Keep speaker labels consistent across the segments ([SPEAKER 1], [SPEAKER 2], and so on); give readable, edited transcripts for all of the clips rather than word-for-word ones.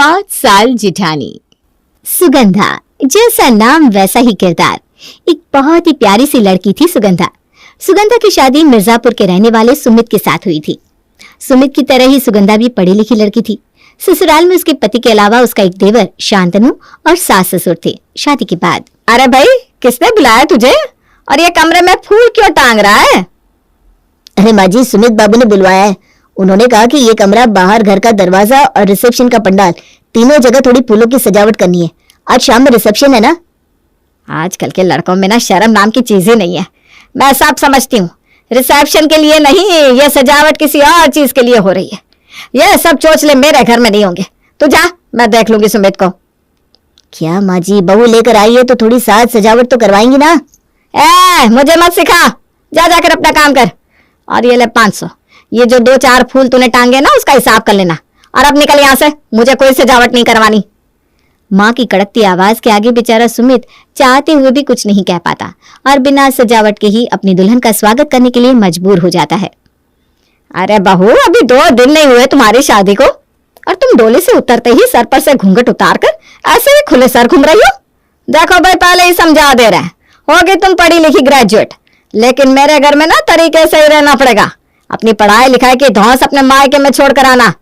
[SPEAKER 1] 5 साल जिठानी। सुगंधा, जैसा नाम वैसा ही किरदार। एक बहुत ही प्यारी सी लड़की थी सुगंधा। सुगंधा की शादी मिर्जापुर के रहने वाले सुमित के साथ हुई थी। सुमित की तरह ही सुगंधा भी पढ़ी लिखी लड़की थी। ससुराल में उसके पति के अलावा उसका एक देवर शांतनु और सास ससुर थे। शादी के बाद,
[SPEAKER 2] अरे भाई, किसने बुलाया तुझे और ये कमरे में फूल क्यों टांग रहा है?
[SPEAKER 3] अरे माँ जी, सुमित बाबू ने बुलवाया है। उन्होंने कहा कि ये कमरा, बाहर घर का दरवाजा और रिसेप्शन का पंडाल, तीनों जगह थोड़ी फूलों की सजावट करनी है। आज शाम में रिसेप्शन है ना।
[SPEAKER 2] आजकल के लड़कों में ना शर्म नाम की चीज ही नहीं है। मैं सब समझती हूँ, रिसेप्शन के लिए नहीं, ये सजावट किसी और चीज के लिए हो रही है। ये सब चोचले मेरे घर में नहीं होंगे। तू जा, मैं देख लूंगी सुमित को।
[SPEAKER 3] क्या माँ जी, बहू लेकर आई है तो थोड़ी साज सजावट तो करवाएंगी ना।
[SPEAKER 2] मुझे मत सिखा, जा जाकर अपना काम कर। और ये ले 500। ये जो 2-4 फूल तूने टांगे ना, उसका हिसाब कर लेना और अब निकल यहाँ से। मुझे कोई सजावट नहीं करवानी।
[SPEAKER 1] माँ की कड़कती आवाज के आगे बेचारा सुमित चाहते हुए भी कुछ नहीं कह पाता और बिना सजावट के ही अपनी दुल्हन का स्वागत करने के लिए मजबूर हो जाता है।
[SPEAKER 2] अरे बहू, अभी 2 दिन नहीं हुए तुम्हारी शादी को और तुम डोली से उतरते ही सर पर से घूंघट उतार कर ऐसे ही खुले सर घूम रही हो। देखो भाई, पहले ही समझा दे रहे हैं, होगी तुम पढ़ी लिखी ग्रेजुएट, लेकिन मेरे घर में ना तरीके से ही रहना पड़ेगा। अपनी पढ़ाई लिखाई की धौंस अपने मायके में छोड़ कर आना।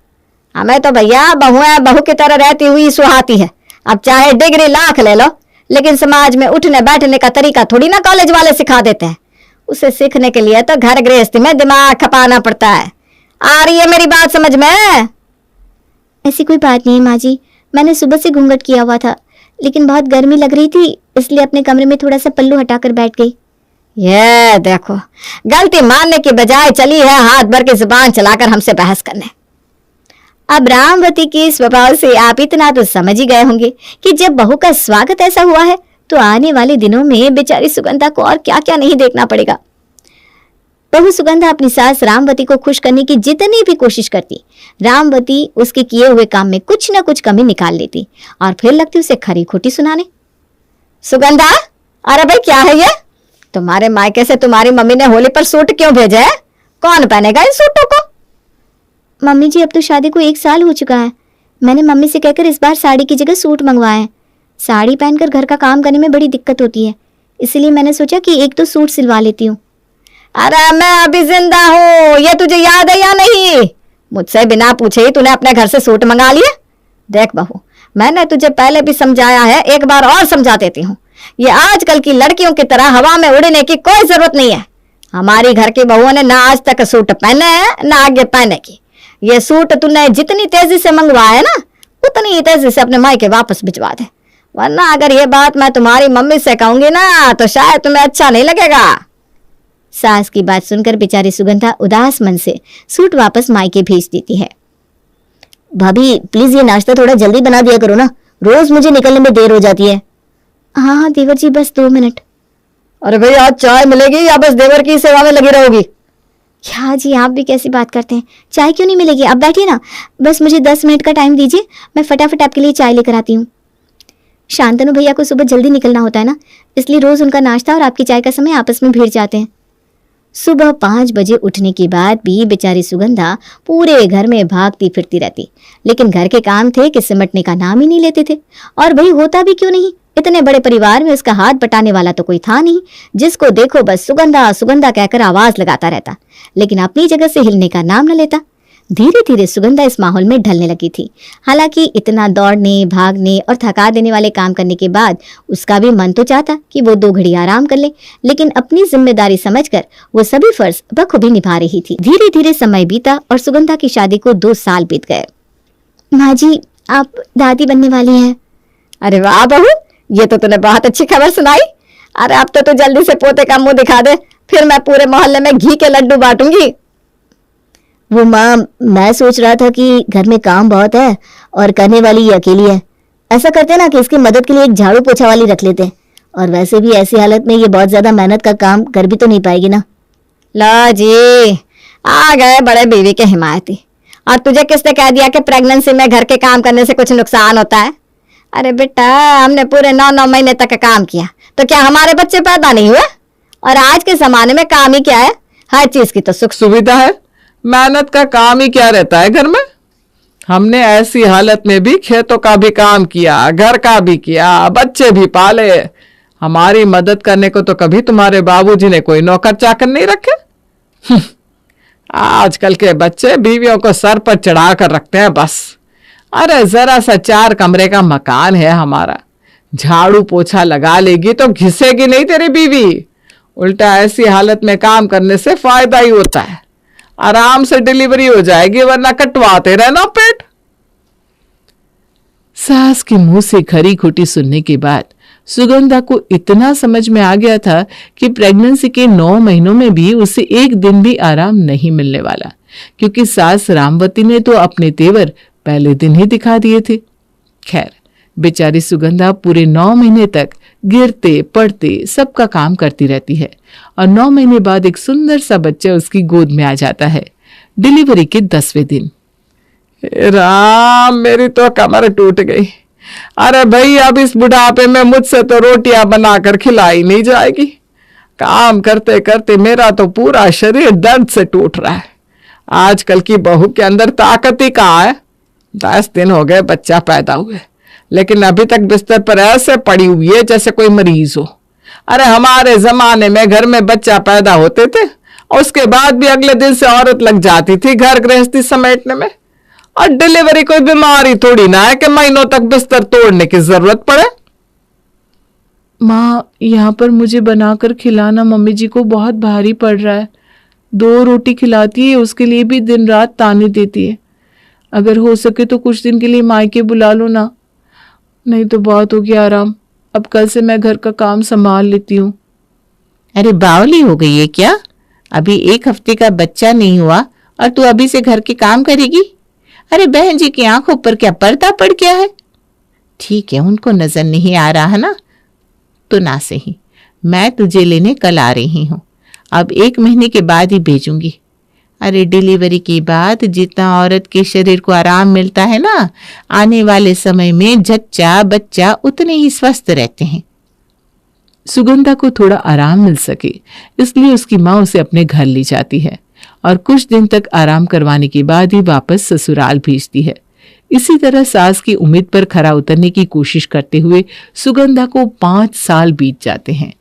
[SPEAKER 2] हमें तो भैया बहू की तरह रहती हुई सुहाती है। अब चाहे डिग्री लाख ले लो, लेकिन समाज में उठने बैठने का तरीका थोड़ी ना कॉलेज वाले सिखा देते हैं। उसे सीखने के लिए तो घर गृहस्थी में दिमाग खपाना पड़ता है। आ रही है मेरी बात समझ में?
[SPEAKER 1] ऐसी कोई बात नहीं माँ जी, मैंने सुबह से घूंघट किया हुआ था, लेकिन बहुत गर्मी लग रही थी, इसलिए अपने कमरे में थोड़ा सा पल्लू हटाकर बैठ गई।
[SPEAKER 2] ये देखो, गलती मानने की बजाय चली है हाथ भर की जुबान चलाकर हमसे बहस करने।
[SPEAKER 1] अब रामवती के स्वभाव से आप इतना तो समझ ही गए होंगे कि जब बहू का स्वागत ऐसा हुआ है तो आने वाले दिनों में बेचारी सुगंधा को और क्या क्या नहीं देखना पड़ेगा। बहू सुगंधा अपनी सास रामवती को खुश करने की जितनी भी कोशिश करती, रामवती उसके किए हुए काम में कुछ न कुछ कमी निकाल लेती और फिर लगती उसे खरी खोटी सुनाने।
[SPEAKER 2] सुगंधा, अरे भाई क्या है ये? तुम्हारे मायके से तुम्हारी मम्मी ने होली पर सूट क्यों भेजा है? कौन पहनेगा इन सूटों को?
[SPEAKER 1] मम्मी जी, अब तो शादी को 1 साल हो चुका है। मैंने मम्मी से कहकर इस बार साड़ी की जगह सूट मंगवाए हैं। साड़ी पहनकर घर का काम करने में बड़ी दिक्कत होती है, इसलिए मैंने सोचा कि एक तो सूट सिलवा लेती हूँ।
[SPEAKER 2] अरे मैं अभी जिंदा हूँ, ये तुझे याद है या नहीं? मुझसे बिना पूछे ही तूने अपने घर से सूट मंगा लिए। देख बहू, मैंने तुझे पहले भी समझाया है, एक बार और समझा देती हूँ। ये आजकल की लड़कियों की तरह हवा में उड़ने की कोई जरूरत नहीं है। हमारी घर की बहुओं ने ना आज तक सूट पहने हैं ना आगे पहने की। ये सूट तूने जितनी तेजी से मंगवाया ना, उतनी ही तेजी से अपने मायके वापस भिजवा दे, वरना अगर ये बात मैं तुम्हारी मम्मी से कहूंगी ना तो शायद तुम्हें अच्छा नहीं लगेगा।
[SPEAKER 1] सास की बात सुनकर बेचारी सुगंधा उदास मन से सूट वापस मायके भेज देती है।
[SPEAKER 3] भाभी प्लीज ये नाश्ता थोड़ा जल्दी बना दिया करो ना, रोज मुझे निकलने में देर हो जाती है।
[SPEAKER 1] हाँ हाँ देवर जी, बस 2 मिनट।
[SPEAKER 2] अरे भाई, आज चाय मिलेगी या बस देवर की सेवा में लगी रहोगी?
[SPEAKER 1] क्या जी, आप भी कैसी बात करते हैं? चाय क्यों नहीं मिलेगी? आप बैठिए ना, बस मुझे 10 मिनट का टाइम दीजिए, मैं फटाफट आपके लिए चाय लेकर आती हूँ। शांतनु भैया को सुबह जल्दी निकलना होता है ना, इसलिए रोज उनका नाश्ता और आपकी चाय का समय आपस में भिड़ जाते हैं। सुबह 5 बजे उठने के बाद भी बेचारी सुगंधा पूरे घर में भागती फिरती रहती, लेकिन घर के काम थे कि सिमटने का नाम ही नहीं लेते थे। और भाई होता भी क्यों नहीं, इतने बड़े परिवार में उसका हाथ बटाने वाला तो कोई था नहीं। जिसको देखो बस सुगंधा सुगंधा कहकर आवाज लगाता रहता, लेकिन अपनी जगह से हिलने का नाम न लेता। धीरे धीरे सुगंधा इस माहौल में ढलने लगी थी। हालांकि इतना दौड़ने भागने और थका देने वाले काम करने के बाद उसका भी मन तो चाहता कि वो 2 घड़ी आराम कर ले, लेकिन अपनी जिम्मेदारी समझकर वो सभी फर्ज बखूबी निभा रही थी। धीरे धीरे समय बीता और सुगंधा की शादी को 2 साल बीत गए। माँ जी, आप दादी बनने वाली हैं।
[SPEAKER 2] अरे वाह बहू, ये तो तूने बहुत अच्छी खबर सुनाई। अरे अब तो तू जल्दी से पोते का मुंह दिखा दे, फिर मैं पूरे मोहल्ले में घी के लड्डू बांटूंगी।
[SPEAKER 3] वो माँ, मैं सोच रहा था कि घर में काम बहुत है और करने वाली ये अकेली है। ऐसा करते ना कि इसकी मदद के लिए एक झाड़ू पोछा वाली रख लेते हैं, और वैसे भी ऐसी हालत में ये बहुत ज्यादा मेहनत का काम कर भी तो नहीं पाएगी ना।
[SPEAKER 2] लो जी, आ गए बड़े बीवी के हिमायती। और तुझे किसने कह दिया कि प्रेगनेंसी में घर के काम करने से कुछ नुकसान होता है? अरे बेटा, हमने पूरे 9 महीने तक काम किया तो क्या हमारे बच्चे पैदा नहीं हुए? और आज के जमाने में काम ही क्या है, हर चीज की तो सुख
[SPEAKER 4] सुविधा है, मेहनत का काम ही क्या रहता है घर में। हमने ऐसी हालत में भी खेतों का भी काम किया, घर का भी किया, बच्चे भी पाले। हमारी मदद करने को तो कभी तुम्हारे बाबूजी ने कोई नौकर चाकर नहीं रखे। आजकल के बच्चे बीवियों को सर पर चढ़ा कर रखते हैं बस। अरे जरा सा 4 कमरे का मकान है हमारा, झाड़ू पोछा लगा लेगी तो घिसेगी नहीं तेरी बीवी। उल्टा ऐसी हालत में काम करने से फायदा ही होता है, आराम से डिलीवरी हो जाएगी, वरना कटवाते रहना पेट।
[SPEAKER 5] सास के मुंह से खरी खोटी सुनने के बाद सुगंधा को इतना समझ में आ गया था कि प्रेगनेंसी के 9 महीनों में भी उसे एक दिन भी आराम नहीं मिलने वाला, क्योंकि सास रामवती ने तो अपने तेवर पहले दिन ही दिखा दिए थे। खैर, बेचारी सुगंधा पूरे 9 महीने तक गिरते पड़ते सबका काम करती रहती है और 9 महीने बाद एक सुंदर सा बच्चा उसकी गोद में आ जाता है, डिलीवरी के 10वें दिन।
[SPEAKER 4] राम, मेरी तो कमर टूट गई। अरे भाई, अब इस बुढ़ापे में मुझसे तो रोटियां बनाकर खिलाई नहीं जाएगी। काम करते करते मेरा तो पूरा शरीर दर्द से टूट रहा है। आजकल की बहू के अंदर ताकत ही कहाँ है। 10 दिन हो गए बच्चा पैदा हुए, लेकिन अभी तक बिस्तर पर ऐसे पड़ी हुई है जैसे कोई मरीज हो। अरे हमारे जमाने में घर में बच्चा पैदा होते थे और उसके बाद भी अगले दिन से औरत लग जाती थी घर गृहस्थी समेटने में। और डिलीवरी कोई बीमारी थोड़ी ना है कि महीनों तक बिस्तर तोड़ने की जरूरत पड़े।
[SPEAKER 5] माँ, यहाँ पर मुझे बनाकर खिलाना मम्मी जी को बहुत भारी पड़ रहा है। 2 रोटी खिलाती है, उसके लिए भी दिन रात ताने देती है। अगर हो सके तो कुछ दिन के लिए मायके बुला लो ना, नहीं तो बहुत हो गया आराम। अब कल से मैं घर का काम संभाल लेती हूँ।
[SPEAKER 2] अरे बावली हो गई है क्या? अभी 1 हफ्ते का बच्चा नहीं हुआ और तू अभी से घर के काम करेगी? अरे बहन जी की आंखों पर क्या पर्दा पड़ गया है? ठीक है, उनको नजर नहीं आ रहा है ना, तो ना सही, मैं तुझे लेने कल आ रही हूँ। अब 1 महीने के बाद ही भेजूंगी। अरे डिलीवरी के बाद जितना औरत के शरीर को आराम मिलता है ना, आने वाले समय में जच्चा बच्चा उतने ही स्वस्थ रहते हैं।
[SPEAKER 5] सुगंधा को थोड़ा आराम मिल सके इसलिए उसकी माँ उसे अपने घर ले जाती है और कुछ दिन तक आराम करवाने के बाद ही वापस ससुराल भेजती है। इसी तरह सास की उम्मीद पर खरा उतरने की कोशिश करते हुए सुगंधा को 5 साल बीत जाते हैं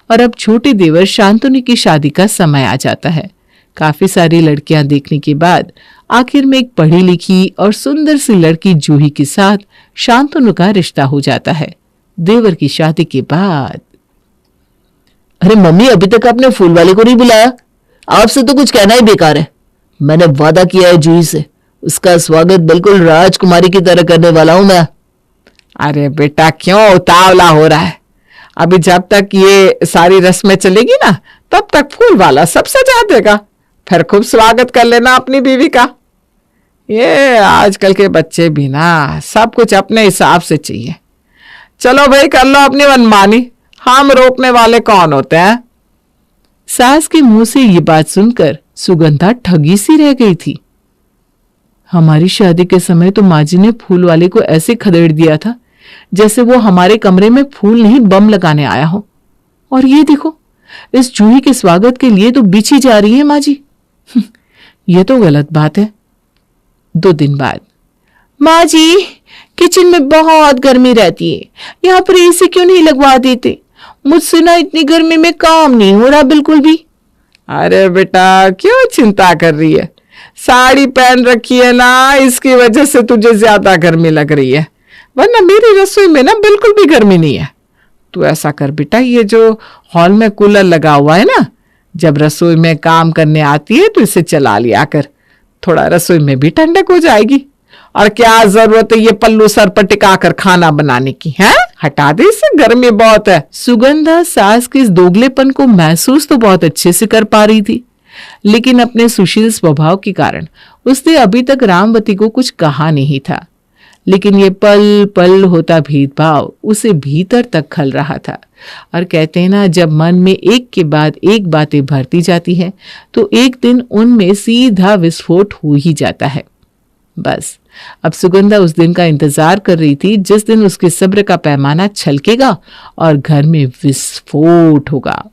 [SPEAKER 5] और अब छोटे देवर शांतनु की शादी का समय आ जाता है। काफी सारी लड़कियां देखने के बाद आखिर में एक पढ़ी लिखी और सुंदर सी लड़की जूही के साथ शांतनु का रिश्ता हो जाता है। देवर की शादी के बाद।
[SPEAKER 3] अरे मम्मी, अभी तक आपने फूल वाले को नहीं बुलाया। आपसे तो कुछ कहना ही बेकार है। मैंने वादा किया है जूही से, उसका स्वागत बिल्कुल राजकुमारी की तरह करने वाला हूं मैं।
[SPEAKER 4] अरे बेटा, क्यों उतावला हो रहा है? अभी जब तक ये सारी रस्में चलेगी ना, तब तक फूल वाला सब सजा देगा, फिर खूब स्वागत कर लेना अपनी बीवी का। ये आजकल के बच्चे भी ना सब कुछ अपने हिसाब से चाहिए। चलो भाई, कर लो अपनी मनमानी, हम रोकने वाले कौन होते हैं?
[SPEAKER 5] सास के मुंह से ये बात सुनकर सुगंधा ठगी सी रह गई थी। हमारी शादी के समय तो माँ जी ने फूल वाले को ऐसे खदेड़ दिया था जैसे वो हमारे कमरे में फूल नहीं बम लगाने आया हो, और ये देखो, इस जूही के स्वागत के लिए तो बिछी जा रही है माँ जी। ये तो गलत बात है। 2 दिन बाद। माँ जी, किचन में बहुत गर्मी रहती है, यहाँ पर एसी क्यों नहीं लगवा देते? मुझसे ना इतनी गर्मी में काम नहीं हो रहा बिल्कुल भी।
[SPEAKER 4] अरे बेटा, क्यों चिंता कर रही है? साड़ी पहन रखी है ना, इसकी वजह से तुझे ज्यादा गर्मी लग रही है, वरना मेरी रसोई में ना बिल्कुल भी गर्मी नहीं है। तू ऐसा कर बेटा, ये जो हॉल में कूलर लगा हुआ है ना, जब रसोई में काम करने आती है तो इसे चला लिया कर, थोड़ा रसोई में भी ठंडक हो जाएगी। और क्या जरूरत है ये पल्लू सर पर टिकाकर खाना बनाने की? है, हटा दे इसे, गर्मी बहुत है।
[SPEAKER 5] सुगंधा सास के इस दोगलेपन को महसूस तो बहुत अच्छे से कर पा रही थी, लेकिन अपने सुशील स्वभाव के कारण उसने अभी तक रामवती को कुछ कहा नहीं था। लेकिन ये पल पल होता भेदभाव उसे भीतर तक खल रहा था। और कहते हैं ना, जब मन में एक के बाद एक बातें भरती जाती हैं तो एक दिन उनमें सीधा विस्फोट हो ही जाता है। बस अब सुगंधा उस दिन का इंतजार कर रही थी जिस दिन उसके सब्र का पैमाना छलकेगा और घर में विस्फोट होगा।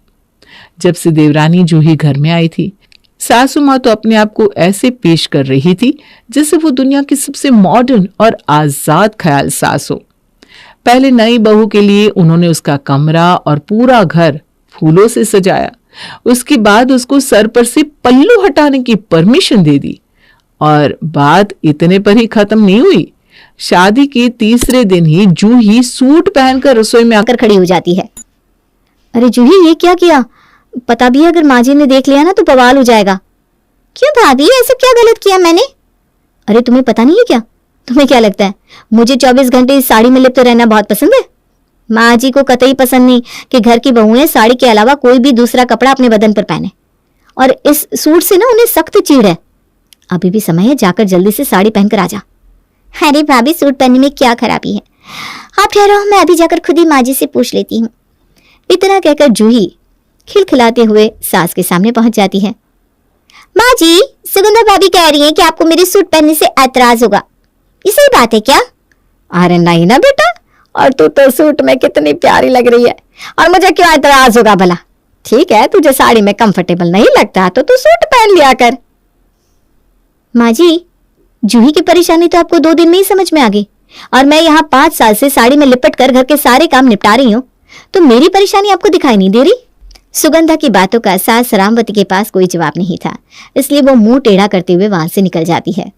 [SPEAKER 5] जब से देवरानी जूही घर में आई थी, सासू माँ तो अपने आप को ऐसे पेश कर रही थी जैसे वो दुनिया की सबसे मॉडर्न और आजाद ख्याल सास हो। पहले नई बहू के लिए उन्होंने उसका कमरा और पूरा घर फूलों से सजाया। उसके बाद उसको सर पर से पल्लू हटाने की परमिशन दे दी। और बात इतने पर ही खत्म नहीं हुई। शादी के तीसरे दिन ही जूही सूट पहनकर रसोई में आकर
[SPEAKER 1] आकर खड़ी हो जाती है। अरे जूही, ये क्या किया? पता भी है अगर माँ जी ने देख लिया ना तो बवाल हो जाएगा। क्यों भाभी, ऐसा क्या गलत किया मैंने? अरे तुम्हें पता नहीं है क्या? तुम्हें क्या लगता है मुझे 24 घंटे इस साड़ी में लिपटे रहना बहुत पसंद है? माँ जी को कतई पसंद नहीं कि घर की बहुएं साड़ी के अलावा कोई भी दूसरा कपड़ा अपने बदन पर पहने। और इस सूट से ना उन्हें सख्त चिढ़ है। अभी भी समय है, जाकर जल्दी से साड़ी पहनकर आ जा। अरे भाभी, सूट पहनने में क्या खराबी है? आप ठहरो, मैं अभी जाकर खुद ही माँ जी से पूछ लेती हूँ। इतना कहकर जूही खिलखिलाते हुए सास के सामने पहुंच जाती है। माँ जी, सुगंधा भाभी कह रही हैं कि आपको मेरे सूट पहनने से ऐतराज होगा। ये सही बात है क्या?
[SPEAKER 2] अरे नहीं ना बेटा, और तू तो सूट में कितनी प्यारी लग रही है, और मुझे क्यों ऐतराज होगा भला? ठीक है, तुझे साड़ी में कंफर्टेबल नहीं लगता तो तू सूट पहन लिया कर।
[SPEAKER 1] माँ जी, जूही की परेशानी तो आपको 2 दिन में ही समझ में आ गई, और मैं यहाँ 5 साल से साड़ी में लिपट कर घर के सारे काम निपटा रही हूँ, तो मेरी परेशानी आपको दिखाई नहीं दे रही? सुगंधा की बातों का सास रामवती के पास कोई जवाब नहीं था, इसलिए वो मुंह टेढ़ा करते हुए वहां से निकल जाती है।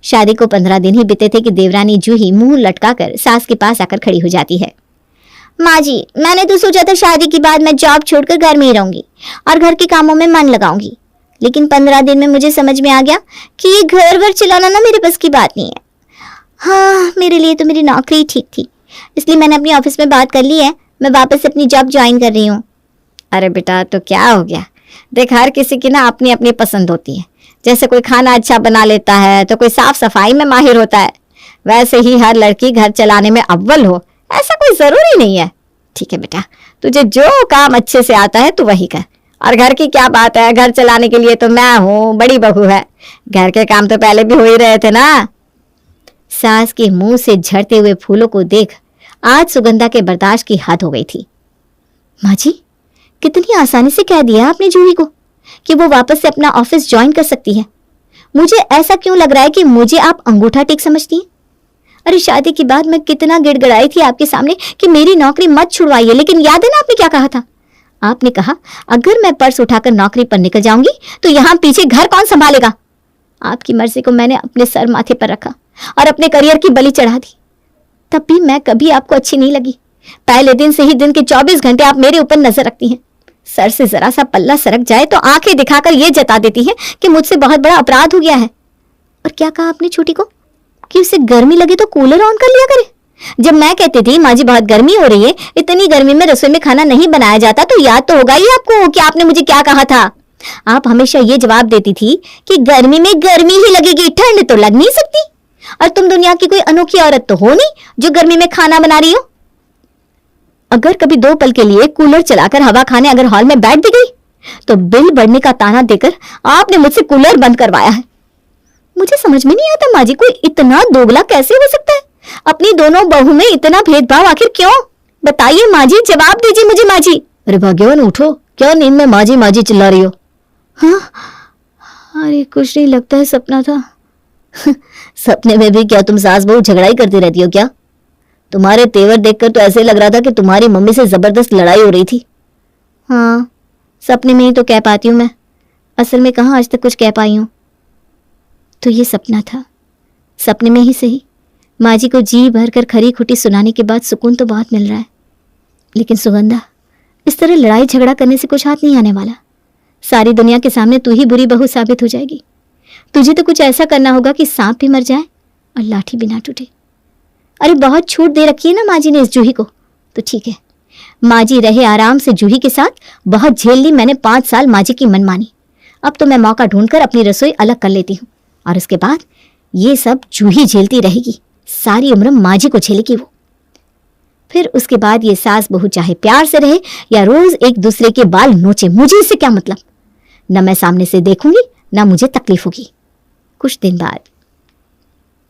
[SPEAKER 1] शादी को 15 दिन ही बीते थे कि देवरानी जूही मुंह लटकाकर सास के पास आकर खड़ी हो जाती है। माँ जी, मैंने तो सोचा था शादी के बाद मैं जॉब छोड़कर घर में ही रहूंगी और घर के कामों में मन लगाऊंगी, लेकिन 15 दिन में मुझे समझ में आ गया कि ये घर वर चलाना ना मेरे बस की बात नहीं है। हाँ, मेरे लिए तो मेरी नौकरी ठीक थी, इसलिए मैंने अपनी ऑफिस में बात कर ली है, मैं वापस अपनी जॉब ज्वाइन कर रही हूँ।
[SPEAKER 2] अरे बेटा, तो क्या हो गया? देख, हर किसी की ना अपनी अपनी पसंद होती है। जैसे कोई खाना अच्छा बना लेता है तो कोई साफ सफाई में माहिर होता है, वैसे ही हर लड़की घर चलाने में अव्वल हो ऐसा कोई जरूरी नहीं है। ठीक है बेटा, तुझे जो काम अच्छे से आता है तू वही कर। और घर की क्या बात है, घर चलाने के लिए तो मैं हूँ, बड़ी बहू है। घर के काम तो पहले भी हो ही रहे थे ना।
[SPEAKER 1] सास के मुंह से झड़ते हुए फूलों को देख आज सुगंधा के बर्दाश्त की हद हो गई थी। माँ जी, कितनी आसानी से कह दिया आपने जूही को कि वो वापस से अपना ऑफिस ज्वाइन कर सकती है। मुझे ऐसा क्यों लग रहा है कि मुझे आप अंगूठा टेक समझती हैं? अरे शादी के बाद मैं कितना गिड़गिड़ाई थी आपके सामने कि मेरी नौकरी मत छुड़वाइए, लेकिन याद है ना आपने क्या कहा था? आपने कहा अगर मैं पर्स उठाकर नौकरी पर निकल जाऊंगी तो यहाँ पीछे घर कौन संभालेगा? आपकी मर्जी को मैंने अपने सर माथे पर रखा और अपने करियर की बलि चढ़ा दी। तब भी मैं कभी आपको अच्छी नहीं लगी। पहले दिन से ही दिन के 24 घंटे आप मेरे ऊपर नजर रखती हैं। सर से जरा सा पल्ला सरक जाए तो आंखें दिखाकर यह जता देती हैं कि मुझसे बहुत बड़ा अपराध हो गया है। और क्या कहा आपने छोटी को कि उसे गर्मी लगे तो कूलर ऑन कर लिया करे? जब मैं कहती थी माँ जी बहुत गर्मी हो रही है, इतनी गर्मी में रसोई में खाना नहीं बनाया जाता, तो याद तो होगा ही आपको कि आपने मुझे क्या कहा था। आप हमेशा ये जवाब देती थी कि गर्मी में गर्मी ही लगेगी, ठंड तो लग नहीं सकती। और तुम दुनिया की कोई अनोखी औरत तो हो नहीं जो गर्मी में खाना बना रही हो। अगर कभी 2 पल के लिए कूलर चलाकर हवा खाने अगर हॉल में बैठ भी गई तो बिल बढ़ने का ताना देकर आपने मुझसे कूलर बंद करवाया है। मुझे समझ में नहीं आता माँ जी, कोई इतना दोगला कैसे हो सकता है? अपनी दोनों बहू में इतना भेदभाव आखिर क्यों? बताइए माँ जी, जवाब दीजिए मुझे माँ जी।
[SPEAKER 3] अरे भाग्यवान, उठो, क्या नींद में माँ जी चिल्ला रही हो?
[SPEAKER 1] हाँ, अरे कुछ नहीं, लगता है सपना था।
[SPEAKER 3] सपने में भी क्या तुम सास बहू झगड़ाई करती रहती हो क्या? तुम्हारे तेवर देखकर तो ऐसे लग रहा था कि तुम्हारी मम्मी से जबरदस्त लड़ाई हो रही थी।
[SPEAKER 1] हाँ, सपने में ही तो कह पाती हूँ मैं, असल में कहाँ आज तक कुछ कह पाई हूँ। तो ये सपना था, सपने में ही सही। माँ जी को जी भर कर खरी खुटी सुनाने के बाद सुकून तो बहुत मिल रहा है, लेकिन सुगंधा, इस तरह लड़ाई झगड़ा करने से कुछ हाथ नहीं आने वाला। सारी दुनिया के सामने तू ही बुरी बहू साबित हो जाएगी। तुझे तो कुछ ऐसा करना होगा कि सांप भी मर जाए और लाठी भी ना टूटे। अरे बहुत छूट दे रखी है ना माँ जी ने इस जूही को, तो ठीक है, माँ जी रहे आराम से जूही के साथ। बहुत झेल ली मैंने 5 साल माँ जी की मनमानी। अब तो मैं मौका ढूंढकर अपनी रसोई अलग कर लेती हूँ, और उसके बाद ये सब जूही झेलती रहेगी। सारी उम्र माँ जी को झेलेगी वो। फिर उसके बाद ये सास बहू चाहे प्यार से रहे या रोज एक दूसरे के बाल नोचे, मुझे इससे क्या मतलब? न मैं सामने से देखूंगी ना मुझे तकलीफ होगी। कुछ दिन बाद,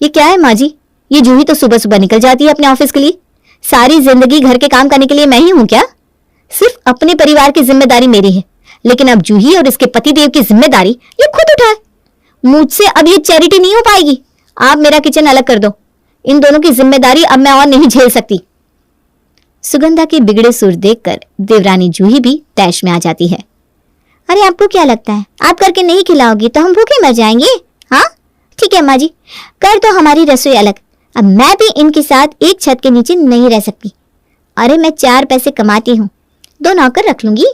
[SPEAKER 1] ये क्या है माँ जी? ये जूही तो सुबह सुबह निकल जाती है अपने ऑफिस के लिए। सारी जिंदगी घर के काम करने के लिए मैं ही हूं क्या? सिर्फ अपने परिवार की जिम्मेदारी मेरी है, लेकिन अब जूही और इसके पतिदेव की जिम्मेदारी ये खुद उठाए। मुझसे अब ये चैरिटी नहीं हो पाएगी। आप मेरा किचन अलग कर दो। इन दोनों की जिम्मेदारी अब मैं और नहीं झेल सकती। सुगंधा के बिगड़े सुर देखकर देवरानी जूही भी तैश में आ जाती है। अरे आपको क्या लगता है, आप करके नहीं खिलाओगी तो हम भूखे मर जाएंगे? हाँ ठीक है अम्मा जी, कर दो हमारी रसोई अलग। अब मैं भी इनके साथ एक छत के नीचे नहीं रह सकती। अरे मैं 4 पैसे कमाती हूँ, 2 नौकर रख लूंगी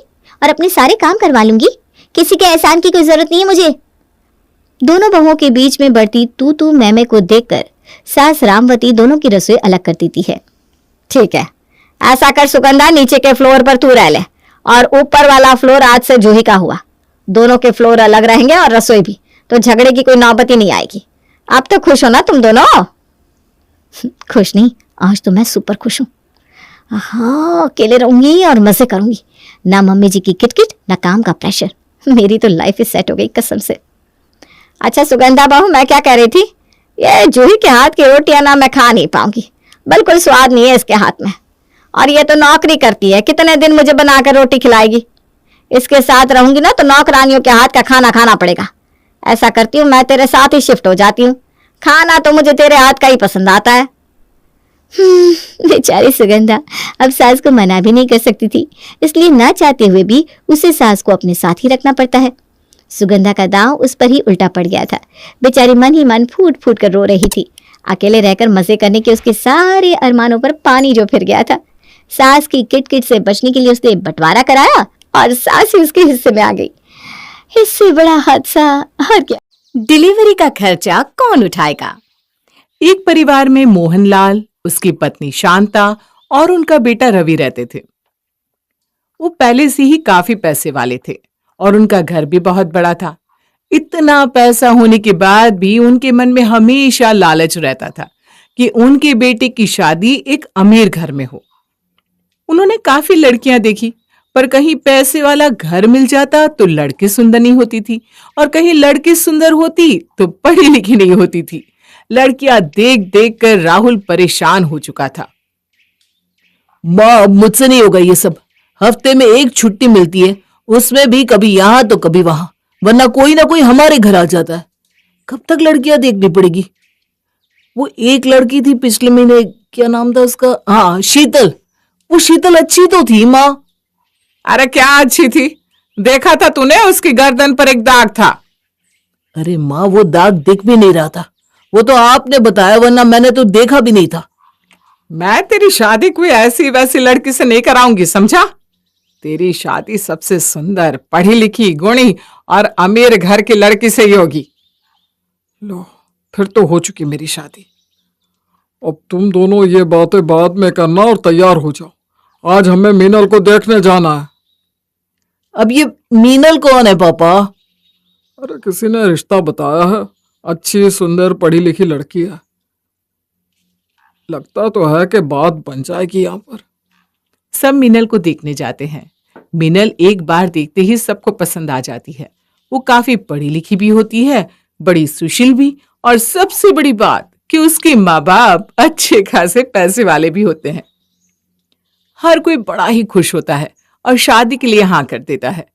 [SPEAKER 1] और अपने सारे काम करवा लूंगी। किसी के एहसान की कोई जरूरत नहीं है मुझे। दोनों बहुओं के बीच में बढ़ती तू मैं को देखकर सास रामवती दोनों की रसोई अलग कर देती है।
[SPEAKER 2] ठीक है, ऐसा कर सुगंधा, नीचे के फ्लोर पर तू रह ले और ऊपर वाला फ्लोर आज से जूही का हुआ। दोनों के फ्लोर अलग रहेंगे और रसोई भी, तो झगड़े की कोई नौबत ही नहीं आएगी। अब तो खुश हो ना तुम दोनों?
[SPEAKER 1] खुश नहीं, आज तो मैं सुपर खुश हूँ। हाँ, अकेले रहूंगी और मजे करूंगी। ना मम्मी जी की किटकिट, ना काम का प्रेशर। मेरी तो लाइफ ही सेट हो गई कसम से।
[SPEAKER 2] अच्छा सुगंधा बहू, मैं क्या कह रही थी, ये जूही के हाथ की रोटियां ना मैं खा नहीं पाऊंगी। बिल्कुल स्वाद नहीं है इसके हाथ में। और ये तो नौकरी करती है, कितने दिन मुझे बनाकर रोटी खिलाएगी? इसके साथ रहूंगी ना तो नौकरानियों के हाथ का खाना खाना पड़ेगा। ऐसा करती हूँ, मैं तेरे साथ ही शिफ्ट हो जाती हूँ। खाना तो मुझे तेरे हाथ का ही पसंद आता है।
[SPEAKER 1] बेचारी सुगंधा अब सास को मना भी नहीं कर सकती थी, इसलिए ना चाहते हुए भी उसे सास को अपने साथ ही रखना पड़ता है। सुगंधा का दांव उस पर ही उल्टा पड़ गया था। बेचारी मन ही मन फूट फूट कर रो रही थी। अकेले रहकर मजे करने के उसके सारे अरमानों पर पानी जो फिर गया था। सास की किटकिट से बचने के लिए उसने बंटवारा कराया और सास ही उसके हिस्से में आ गई। इससे बड़ा हादसा और क्या।
[SPEAKER 6] डिलीवरी का खर्चा कौन उठाएगा?
[SPEAKER 5] एक परिवार में मोहनलाल, उसकी पत्नी शांता और उनका बेटा रवि रहते थे। वो पहले से ही काफी पैसे वाले थे और उनका घर भी बहुत बड़ा था। इतना पैसा होने के बाद भी उनके मन में हमेशा लालच रहता था कि उनके बेटे की शादी एक अमीर घर में हो। उन्होंने काफी लड़कियां देखी, पर कहीं पैसे वाला घर मिल जाता तो लड़की सुंदर नहीं होती थी और कहीं लड़की सुंदर होती तो पढ़ी लिखी नहीं होती थी। लड़कियां देख देख कर राहुल परेशान हो चुका था।
[SPEAKER 3] माँ, अब मुझसे नहीं होगा ये सब। हफ्ते में एक छुट्टी मिलती है, उसमें भी कभी यहाँ तो कभी वहां, वरना कोई ना कोई हमारे घर आ जाता है। कब तक लड़कियां देखनी पड़ेगी? वो एक लड़की थी पिछले महीने, क्या नाम था उसका? हाँ, शीतल। वो शीतल अच्छी तो थी माँ।
[SPEAKER 4] अरे क्या अच्छी थी, देखा था तूने, उसकी गर्दन पर एक दाग था।
[SPEAKER 3] अरे माँ, वो दाग दिख भी नहीं रहा था। वो तो आपने बताया, वरना मैंने तो देखा भी नहीं था।
[SPEAKER 4] मैं तेरी शादी कोई ऐसी वैसी लड़की से नहीं कराऊंगी, समझा? तेरी शादी सबसे सुंदर, पढ़ी लिखी, गुणी और अमीर घर की लड़की से ही होगी। लो, फिर तो हो चुकी मेरी शादी। अब तुम दोनों ये बातें बाद में करना और तैयार हो जाओ। आज हमें मीनल को देखने जाना है।
[SPEAKER 3] अब ये मीनल कौन है पापा?
[SPEAKER 4] अरे किसी ने रिश्ता बताया है, अच्छी सुंदर पढ़ी लिखी लड़की है। लगता तो है कि बात बन जाएगी यहाँ पर।
[SPEAKER 5] सब मीनल को देखने जाते हैं। मीनल एक बार देखते ही सबको पसंद आ जाती है। वो काफी पढ़ी लिखी भी होती है, बड़ी सुशील भी, और सबसे बड़ी बात कि उसके माँ बाप अच्छे खासे पैसे वाले भी होते हैं। हर कोई बड़ा ही खुश होता है और शादी के लिए हाँ कर देता है।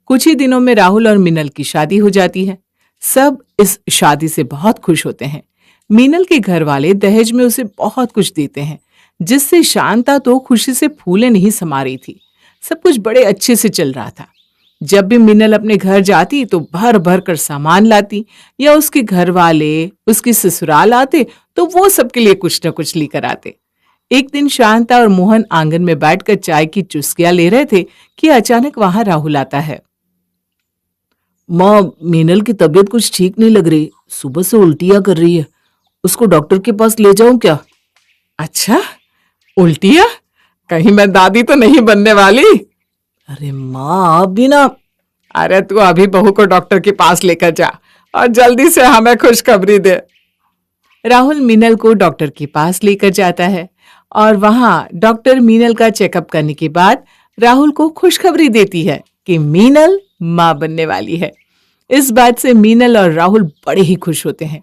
[SPEAKER 5] कुछ ही दिनों में राहुल और मीनल की शादी हो जाती है। सब इस शादी से बहुत खुश होते हैं। मीनल के घर वाले दहेज में उसे बहुत कुछ देते हैं, जिससे शांता तो खुशी से फूले नहीं समा रही थी। सब कुछ बड़े अच्छे से चल रहा था। जब भी मीनल अपने घर जाती तो भर भर कर सामान लाती, या उसके घर वाले उसकी ससुराल आते तो वो सबके लिए कुछ न कुछ लेकर आते। एक दिन शांता और मोहन आंगन में बैठकर चाय की चुस्कियां ले रहे थे कि अचानक वहां राहुल आता है।
[SPEAKER 3] माँ, मीनल की तबीयत कुछ ठीक नहीं लग रही, सुबह से उल्टियां कर रही है। उसको डॉक्टर के पास ले जाऊं क्या?
[SPEAKER 4] अच्छा, उल्टियां? कहीं मैं दादी तो नहीं बनने वाली?
[SPEAKER 3] अरे माँ, आप भी ना।
[SPEAKER 4] अरे तू अभी बहू को डॉक्टर के पास लेकर जा और जल्दी से हमें खुशखबरी दे।
[SPEAKER 5] राहुल मीनल को डॉक्टर के पास लेकर जाता है और वहां डॉक्टर मीनल का चेकअप करने के बाद राहुल को खुशखबरी देती है कि मीनल मां बनने वाली है। इस बात से मीनल और राहुल बड़े ही खुश होते हैं।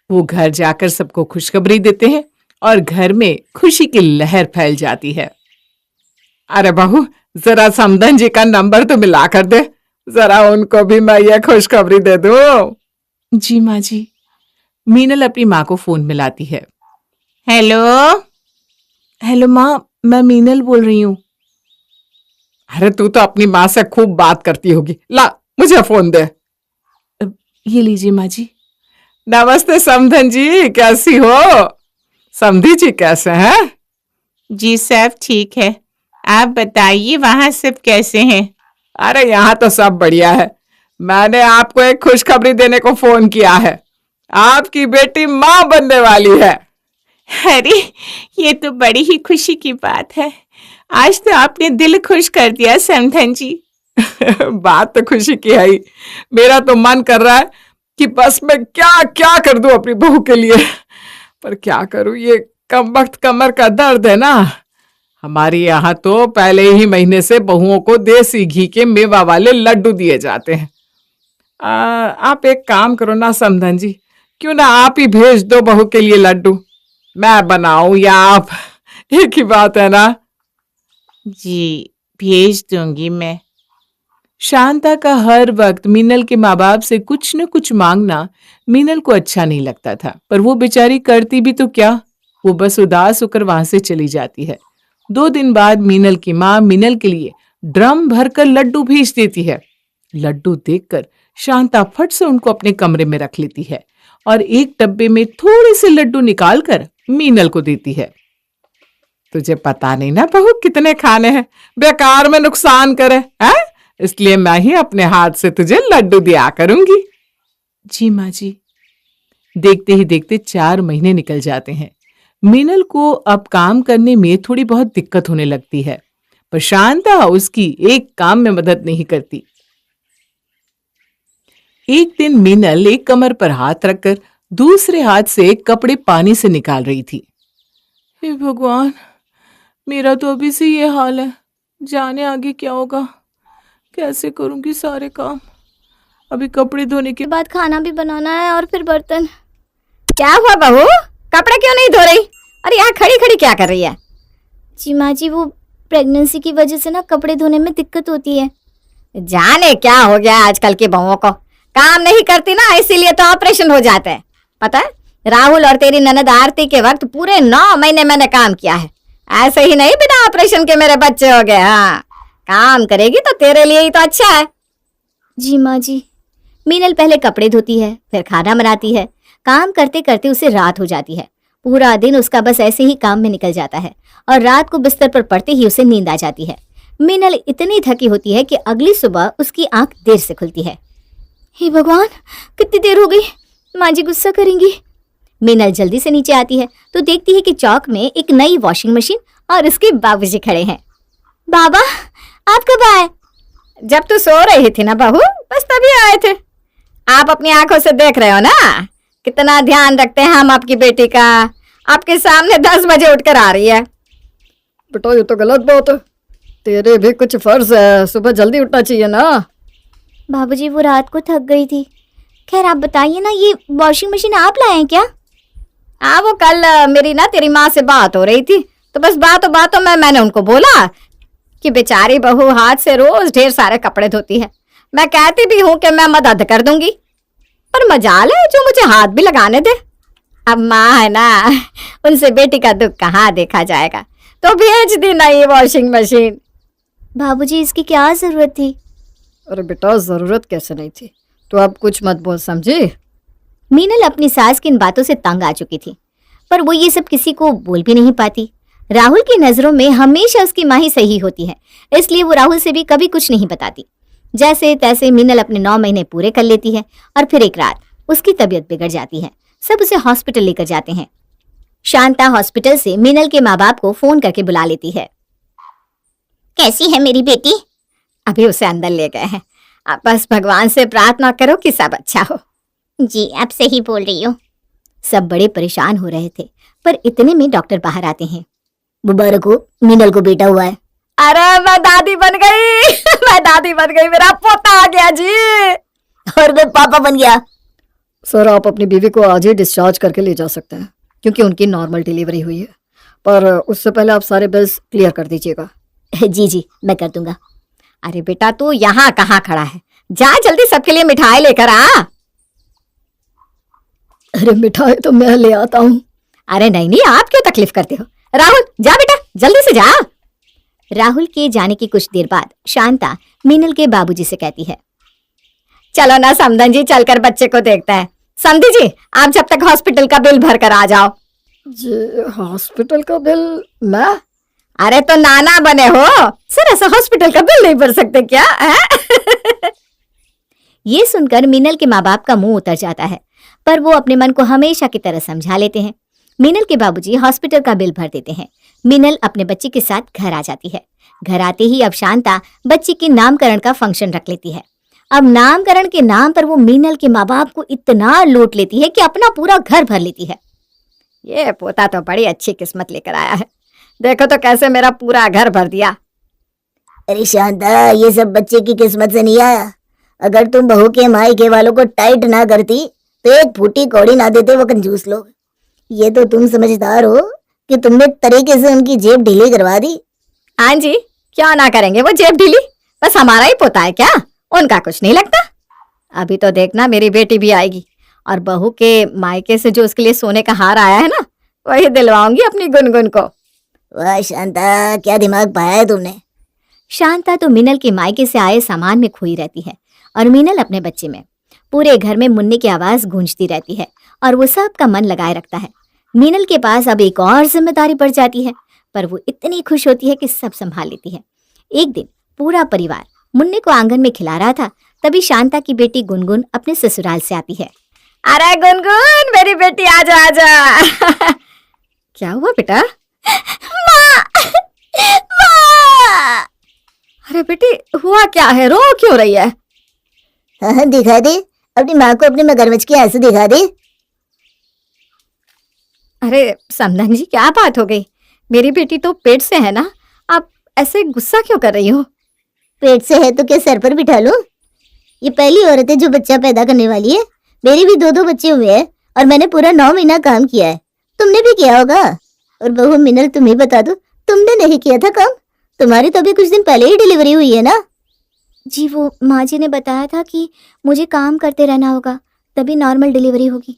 [SPEAKER 5] वो घर जाकर सबको खुशखबरी देते हैं और घर में खुशी की लहर फैल जाती है।
[SPEAKER 4] अरे बहू, जरा समधन जी का नंबर तो मिला कर दे, जरा उनको भी मैं ये खुशखबरी दे दूं।
[SPEAKER 5] जी माँ जी। मीनल अपनी माँ को फोन मिलाती है।
[SPEAKER 6] हेलो।
[SPEAKER 5] हेलो माँ, मैं मीनल बोल रही हूँ।
[SPEAKER 4] अरे तू तो अपनी माँ से खूब बात करती होगी, ला मुझे फोन दे।
[SPEAKER 5] ये लीजिए माँ जी।
[SPEAKER 4] नमस्ते समधन जी, कैसी हो? समधी जी कैसे हैं?
[SPEAKER 6] जी सब ठीक है, आप बताइए वहां सब कैसे हैं?
[SPEAKER 4] अरे यहाँ तो सब बढ़िया है। मैंने आपको एक खुशखबरी देने को फोन किया है। आपकी बेटी माँ बनने वाली है।
[SPEAKER 6] अरे ये तो बड़ी ही खुशी की बात है। आज तो आपने दिल खुश कर दिया समधन जी।
[SPEAKER 4] बात तो खुशी की है ही। मेरा तो मन कर रहा है कि बस मैं क्या क्या कर दूं अपनी बहू के लिए, पर क्या करूं, ये कमबख्त कमर का दर्द है ना। हमारे यहाँ तो पहले ही महीने से बहुओं को देसी घी के मेवा वाले लड्डू दिए जाते हैं। आप एक काम करो ना समधन जी, क्यों ना आप ही भेज दो बहू के लिए लड्डू, मैं बनाऊं या आप, एक ही बात है ना।
[SPEAKER 6] जी भेज दूंगी मैं।
[SPEAKER 5] शांता का हर वक्त मीनल के माँ बाप से कुछ न कुछ मांगना मीनल को अच्छा नहीं लगता था, पर वो बेचारी करती भी तो क्या, वो बस उदास होकर वहां से चली जाती है। 2 दिन बाद मीनल की माँ मीनल के लिए ड्रम भरकर लड्डू भेज देती है। लड्डू देखकर शांता फट से उनको अपने कमरे में रख लेती है और एक डब्बे में थोड़े से लड्डू निकालकर मीनल को देती है।
[SPEAKER 4] तुझे पता नहीं ना बहू कितने खाने हैं, बेकार में नुकसान करे हैं, इसलिए मैं ही अपने हाथ से तुझे लड्डू दिया करूंगी।
[SPEAKER 5] जी माँ जी। देखते ही देखते 4 महीने निकल जाते हैं। मीनल को अब काम करने में थोड़ी बहुत दिक्कत होने लगती है, पर शांता उसकी एक काम में मदद नहीं करती। एक दिन मीनल एक कमर पर हाथ रखकर दूसरे हाथ से कपड़े पानी से निकाल रही थी। हे भगवान, मेरा तो अभी से ये हाल है, जाने आगे क्या होगा, कैसे करूंगी सारे काम। अभी कपड़े धोने के
[SPEAKER 1] बाद खाना भी बनाना है और फिर बर्तन।
[SPEAKER 2] क्या हुआ बहू, कपड़े क्यों नहीं धो रही? अरे यहाँ खड़ी खड़ी क्या कर रही है?
[SPEAKER 1] जी माँ जी, वो प्रेगनेंसी की वजह से ना कपड़े धोने में दिक्कत होती है।
[SPEAKER 2] जाने क्या हो गया आजकल की बहुओं को, काम नहीं करती ना इसीलिए तो ऑपरेशन हो जाते हैं। पता है, राहुल और तेरी ननद आरती के वक्त पूरे 9 महीने मैंने काम किया है। ऐसे ही नहीं बिना ऑपरेशन के मेरे बच्चे हो गए। हाँ, काम करेगी तो तेरे लिए ही तो अच्छा है।
[SPEAKER 1] जी माँ जी। मीनल पहले कपड़े धोती है, फिर खाना बनाती है। काम करते करते उसे रात हो जाती है। पूरा दिन उसका बस ऐसे ही काम में निकल जाता है और रात को बिस्तर पर पड़ते ही उसे नींद आ जाती है। मीनल इतनी थकी होती है कि अगली सुबह उसकी आंख देर से खुलती है। हे भगवान, कितनी देर हो गई, माँ जी गुस्सा करेंगी। मीनल जल्दी से नीचे आती है तो देखती है कि चौक में एक नई वॉशिंग मशीन और उसके बाबूजी खड़े हैं। बाबा, आप कब आए?
[SPEAKER 2] जब तू सो रही थी ना बहू, बस तभी आए थे। आप अपनी आंखों से देख रहे हो ना कितना ध्यान रखते हैं हम आपकी बेटी का। आपके सामने 10 बजे उठकर आ रही है।
[SPEAKER 3] बेटा ये तो गलत बात है, तेरे भी कुछ फर्ज है, सुबह जल्दी उठना चाहिए ना।
[SPEAKER 1] बाबूजी, वो रात को थक गई थी। खैर आप बताइए ना, ये वॉशिंग मशीन आप लाए हैं क्या?
[SPEAKER 2] हाँ, वो कल मेरी ना तेरी माँ से बात हो रही थी, तो बस बातों बातों में मैंने उनको बोला कि बेचारी बहू हाथ से रोज ढेर सारे कपड़े धोती है। मैं कहती भी हूँ कि मैं मदद कर दूंगी, पर मजाल है जो मुझे हाथ भी लगाने दे। अब माँ है ना, उनसे बेटी का दुख कहाँ देखा जाएगा, तो भेज दी नई वॉशिंग मशीन।
[SPEAKER 1] बाबूजी, इसकी क्या जरूरत थी?
[SPEAKER 3] अरे बेटा, जरूरत कैसे नहीं थी, तो अब कुछ मत बोल, समझी?
[SPEAKER 1] मीनल अपनी सास की इन बातों से तंग आ चुकी थी, पर वो ये सब किसी को बोल भी नहीं पाती। राहुल की नजरों में हमेशा उसकी माँ ही सही होती है, इसलिए वो राहुल से भी कभी कुछ नहीं बताती। जैसे तैसे मीनल अपने 9 महीने पूरे कर लेती है और फिर एक रात उसकी तबीयत बिगड़ जाती है। सब उसे हॉस्पिटल लेकर जाते हैं। शांता हॉस्पिटल से मीनल के माँ बाप को फोन करके बुला लेती है।
[SPEAKER 2] कैसी है मेरी बेटी? अभी उसे अंदर ले गए हैं। आप बस भगवान से प्रार्थना करो कि सब अच्छा हो।
[SPEAKER 1] जी, आप सही बोल रही हो। सब बड़े परेशान हो रहे थे, पर इतने में डॉक्टर बाहर आते हैं।
[SPEAKER 3] मुबारक हो, मीनल को बेटा हुआ है।
[SPEAKER 2] अरे मैं दादी बन गई मैं दादी बन गई, मेरा पोता आ गया जी।
[SPEAKER 3] और मैं पापा बन गया। सर, आप अपनी बीवी को आज ही डिस्चार्ज करके ले जा सकते हैं, क्योंकि उनकी नॉर्मल डिलीवरी हुई है, पर उससे पहले आप सारे बिल्स क्लियर कर दीजिएगा। जी जी, मैं कर दूंगा।
[SPEAKER 2] अरे बेटा तू यहाँ कहाँ खड़ा है, जा जल्दी सबके लिए मिठाई लेकर आ।
[SPEAKER 3] अरे मिठाई तो मैं ले आता हूँ।
[SPEAKER 2] अरे नहीं नहीं, आप क्यों तकलीफ करते हो। राहुल जा बेटा, जल्दी से जा।
[SPEAKER 1] राहुल के जाने की कुछ देर बाद शांता मीनल के बाबूजी से कहती है,
[SPEAKER 2] चलो ना समधन जी, चलकर बच्चे को देखते हैं। समधी जी, आप जब तक हॉस्पिटल का बिल भर कर आ जाओ।
[SPEAKER 3] जी, हॉस्पिटल का बिल मैं?
[SPEAKER 2] अरे तो नाना बने हो सर, ऐसा हॉस्पिटल का बिल नहीं भर सकते क्या है?
[SPEAKER 1] ये सुनकर मीनल के माँ बाप का मुंह उतर जाता है, पर वो अपने मन को हमेशा की तरह समझा लेते हैं। मीनल के बाबूजी हॉस्पिटल का बिल भर देते हैं। मीनल अपने बच्चे के साथ घर आ जाती है। घर आते ही अब शांता बच्चे के नामकरण का फंक्शन रख लेती है। अब नामकरण के नाम पर वो मीनल के माँ बाप को इतना लूट लेती है कि अपना पूरा घर भर लेती है।
[SPEAKER 2] ये पोता तो बड़ी अच्छी किस्मत लेकर आया है, देखो तो कैसे मेरा पूरा घर भर दिया।
[SPEAKER 3] अरे शांता, ये सब बच्चे की किस्मत से नहीं आया। अगर तुम बहू के मायके वालों को टाइट ना करती तो एक फूटी कौड़ी ना देते वो कंजूस लोग। ये तो तुम समझदार हो कि तुमने तरीके से उनकी जेब ढीली करवा दी।
[SPEAKER 2] हाँ जी, क्या ना करेंगे वो जेब ढीली, बस हमारा ही पोता है क्या, उनका कुछ नहीं लगता। अभी तो देखना मेरी बेटी भी आएगी और बहू के मायके से जो उसके लिए सोने का हार आया है ना, वही दिलवाऊंगी अपनी गुनगुन को।
[SPEAKER 3] वाह शांता, क्या दिमाग पाया है तुमने।
[SPEAKER 1] शांता तो मीनल के मायके से आए सामान में खोई रहती है और मीनल अपने बच्चे में। पूरे घर में मुन्ने की आवाज गूंजती रहती है और वो सबका मन लगाए रखता है। मीनल के पास अब एक और जिम्मेदारी बढ़ जाती है, पर वो इतनी खुश होती है कि सब संभाल लेती है। एक दिन पूरा परिवार मुन्ने को आंगन में खिला रहा था, तभी शांता की बेटी गुनगुन अपने ससुराल से आती है।
[SPEAKER 2] अरे गुनगुन मेरी बेटी, आजा आजा। क्या हुआ बेटा? अरे बेटी हुआ क्या है, रो क्यों रही है?
[SPEAKER 3] हाँ, दिखा दे अपनी माँ को अपने मगरमच्छ के आंसू दिखा दे।
[SPEAKER 2] अरे समधन जी, क्या बात हो गई? मेरी बेटी तो पेट से है ना, आप ऐसे गुस्सा क्यों कर रही हो?
[SPEAKER 3] पेट से है तो क्या सर पर बिठा लो? ये पहली औरत है जो बच्चा पैदा करने वाली है। मेरे भी 2-2 बच्चे हुए हैं और मैंने पूरा 9 महीना काम किया है। तुमने भी किया होगा। और बहू मिनल, तुम्हें बता दो, तुमने नहीं किया था काम? तुम्हारी तो अभी कुछ दिन पहले ही डिलीवरी हुई है ना।
[SPEAKER 1] जी, वो माँ जी ने बताया था कि मुझे काम करते रहना होगा, तभी नॉर्मल डिलीवरी होगी।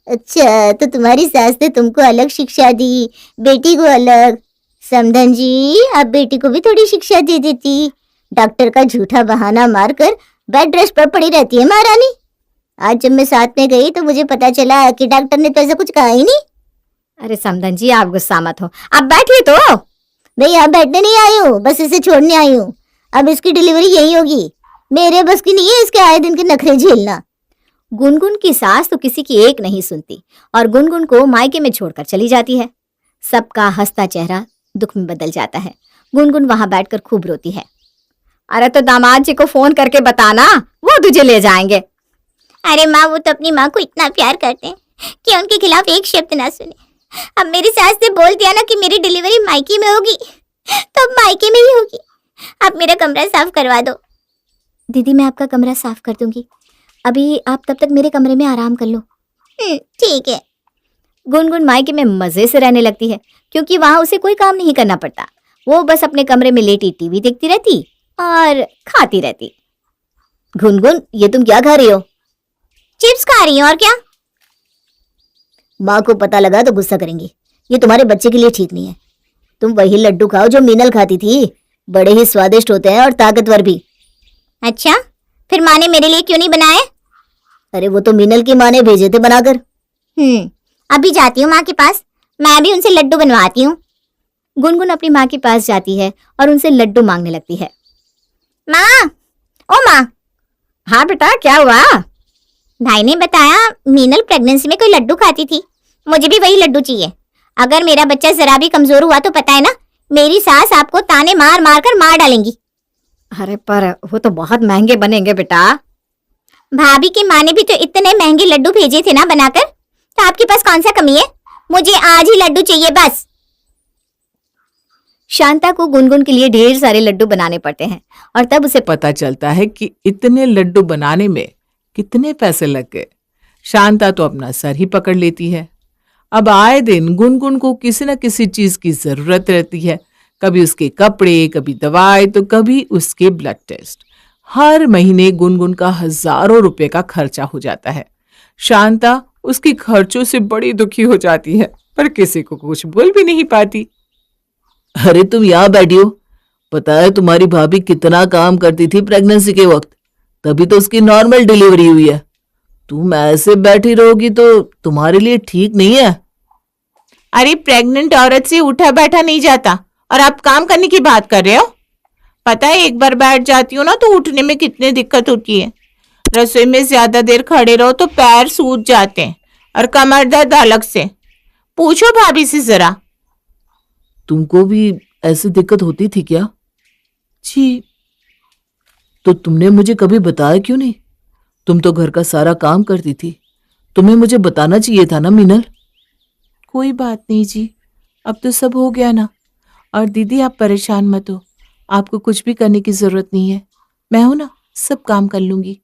[SPEAKER 3] अच्छा, तो तुम्हारी सास ने तुमको अलग शिक्षा दी, बेटी को अलग। समधन जी, आप बेटी को भी थोड़ी शिक्षा दे देती। डॉक्टर का झूठा बहाना मारकर बेड रेस्ट पर पड़ी रहती है महारानी। आज जब मैं साथ में गई तो मुझे पता चला कि डॉक्टर ने तो ऐसा कुछ कहा ही नहीं।
[SPEAKER 2] अरे समधन जी, आप गुस्सा मत हो, आप बैठिए तो।
[SPEAKER 3] मैं यहाँ बैठने नहीं आई हूँ, बस इसे छोड़ने आई हूँ। अब इसकी डिलीवरी यही होगी। मेरे बस की नहीं है इसके आए दिन के नखरे झेलना।
[SPEAKER 1] गुनगुन की सास तो किसी की एक नहीं सुनती और गुनगुन को मायके में छोड़कर चली जाती है। सबका हंसता चेहरा दुख में बदल जाता है। गुनगुन वहां बैठकर खूब रोती है।
[SPEAKER 2] अरे तो दामाद जी को फोन करके बताना, वो तुझे ले जाएंगे।
[SPEAKER 7] अरे माँ, वो तो अपनी माँ को इतना प्यार करते हैं कि उनके खिलाफ एक शब्द ना सुने। अब मेरी सास ने बोल दिया ना कि मेरी डिलीवरी मायके में होगी, तो अब मायके में ही होगी। आप मेरा कमरा साफ करवा दो।
[SPEAKER 1] दीदी, मैं आपका कमरा साफ कर दूंगी। अभी आप तब तक मेरे कमरे में आराम कर लो।
[SPEAKER 7] ठीक है।
[SPEAKER 1] गुनगुन मायके में मजे से रहने लगती है, क्योंकि वहां उसे कोई काम नहीं करना पड़ता। वो बस अपने कमरे में लेटी टीवी देखती रहती और खाती रहती।
[SPEAKER 3] गुनगुन, ये तुम क्या खा रही हो?
[SPEAKER 7] चिप्स खा रही हूँ, और क्या?
[SPEAKER 3] माँ को पता लगा तो गुस्सा करेंगी। ये तुम्हारे बच्चे के लिए ठीक नहीं है। तुम वही लड्डू खाओ जो मीनल खाती थी। बड़े ही स्वादिष्ट होते हैं और ताकतवर भी।
[SPEAKER 7] अच्छा, फिर माँ ने मेरे लिए क्यों नहीं बनाए?
[SPEAKER 3] अरे वो तो मीनल की माँ ने भेजे थे बनाकर।
[SPEAKER 7] अभी जाती हूँ माँ के पास, मैं भी उनसे लड्डू बनवाती हूँ।
[SPEAKER 1] गुनगुन अपनी माँ के पास जाती है और उनसे लड्डू मांगने लगती है।
[SPEAKER 7] माँ, ओ माँ।
[SPEAKER 2] हाँ बेटा, क्या हुआ?
[SPEAKER 7] भाई ने बताया मीनल प्रेगनेंसी में कोई लड्डू खाती थी, मुझे भी वही लड्डू चाहिए। अगर मेरा बच्चा जरा भी कमजोर हुआ तो पता है ना, मेरी सास आपको ताने मार मार कर मार डालेंगी।
[SPEAKER 2] अरे पर वो तो बहुत महंगे बनेंगे बेटा।
[SPEAKER 7] भाभी की माँ ने भी तो इतने महंगे लड्डू भेजे थे ना बनाकर, तो आपके पास कौन सा कमी है? मुझे आज ही लड्डू चाहिए बस।
[SPEAKER 1] शांता को गुनगुन के लिए ढेर सारे लड्डू बनाने पड़ते हैं और तब उसे
[SPEAKER 5] पता चलता है कि इतने लड्डू बनाने में कितने पैसे लग गए। शांता तो अपना सर ही पकड़ लेती है। अब आए दिन गुनगुन को किसी न किसी चीज की जरूरत रहती है, कभी उसके कपड़े, कभी दवाई, तो कभी उसके ब्लड टेस्ट। हर महीने गुनगुन का हजारों रुपए का खर्चा हो जाता है। शांता उसके खर्चों से बड़ी दुखी हो जाती है, पर किसी को कुछ बोल भी नहीं पाती।
[SPEAKER 2] अरे तुम यहाँ बैठी हो, पता है तुम्हारी भाभी कितना काम करती थी प्रेगनेंसी के वक्त, तभी तो उसकी नॉर्मल डिलीवरी हुई है। तुम ऐसे बैठी रहोगी तो तुम्हारे लिए ठीक नहीं है।
[SPEAKER 6] अरे प्रेग्नेंट औरत से उठा बैठा नहीं जाता, और आप काम करने की बात कर रहे हो। पता है एक बार बैठ जाती हो ना तो उठने में कितनी दिक्कत होती है। रसोई में ज्यादा देर खड़े रहो तो पैर सूज जाते हैं, और कमर दर्द अलग से। पूछो भाभी से जरा।
[SPEAKER 2] तुमको भी ऐसी दिक्कत होती थी क्या?
[SPEAKER 5] जी,
[SPEAKER 2] तो तुमने मुझे कभी बताया क्यों नहीं? तुम तो घर का सारा काम करती थी, तुम्हें मुझे बताना चाहिए था ना मीनल।
[SPEAKER 6] कोई बात नहीं जी, अब तो सब हो गया ना। और दीदी आप परेशान मत हो, आपको कुछ भी करने की जरूरत नहीं है। मैं हूं ना, सब काम कर लूंगी।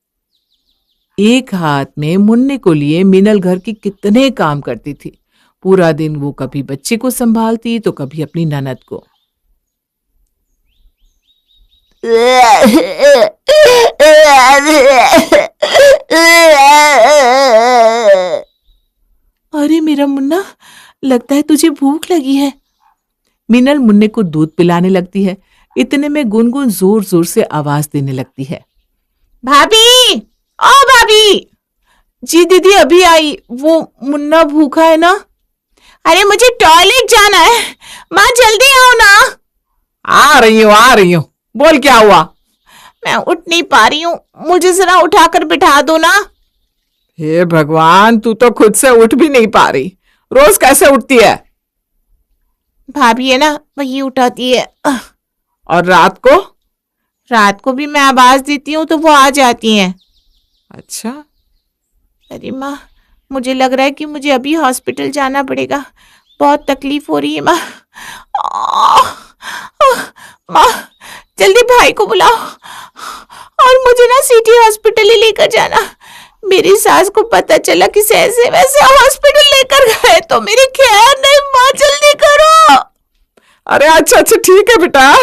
[SPEAKER 5] एक हाथ में मुन्ने को लिए मीनल घर की कितने काम करती थी। पूरा दिन वो कभी बच्चे को संभालती तो कभी अपनी ननद को। अरे मेरा मुन्ना, लगता है तुझे भूख लगी है। मीनल मुन्ने को दूध पिलाने लगती है। इतने में गुनगुन जोर जोर से आवाज देने लगती है।
[SPEAKER 6] भाभी, ओ भाभी।
[SPEAKER 5] जी दीदी अभी आई, वो मुन्ना भूखा है ना।
[SPEAKER 6] अरे मुझे टॉयलेट जाना है, माँ जल्दी आओ ना।
[SPEAKER 4] आ रही हूँ, बोल क्या हुआ?
[SPEAKER 6] मैं उठ नहीं पा रही हूँ, मुझे जरा उठाकर बिठा दो ना।
[SPEAKER 4] हे भगवान, तू तो खुद से उठ भी नहीं पा रही, रोज कैसे उठती है?
[SPEAKER 6] भाभी है ना, वही उठाती है।
[SPEAKER 4] और रात को?
[SPEAKER 6] रात को भी मैं आवाज देती हूँ तो वो आ जाती हैं।
[SPEAKER 4] अच्छा,
[SPEAKER 6] अरे माँ, मुझे लग रहा है कि मुझे अभी हॉस्पिटल जाना पड़ेगा। बहुत तकलीफ हो रही है माँ। माँ जल्दी भाई को बुलाओ, और मुझे ना सिटी हॉस्पिटल ही लेकर जाना। मेरी सास को पता चला कि ऐसे वैसे हॉस्पिटल लेकर गए तो मेरी खैर नहीं। माँ जल्दी करो।
[SPEAKER 4] अरे अच्छा ठीक है बेटा।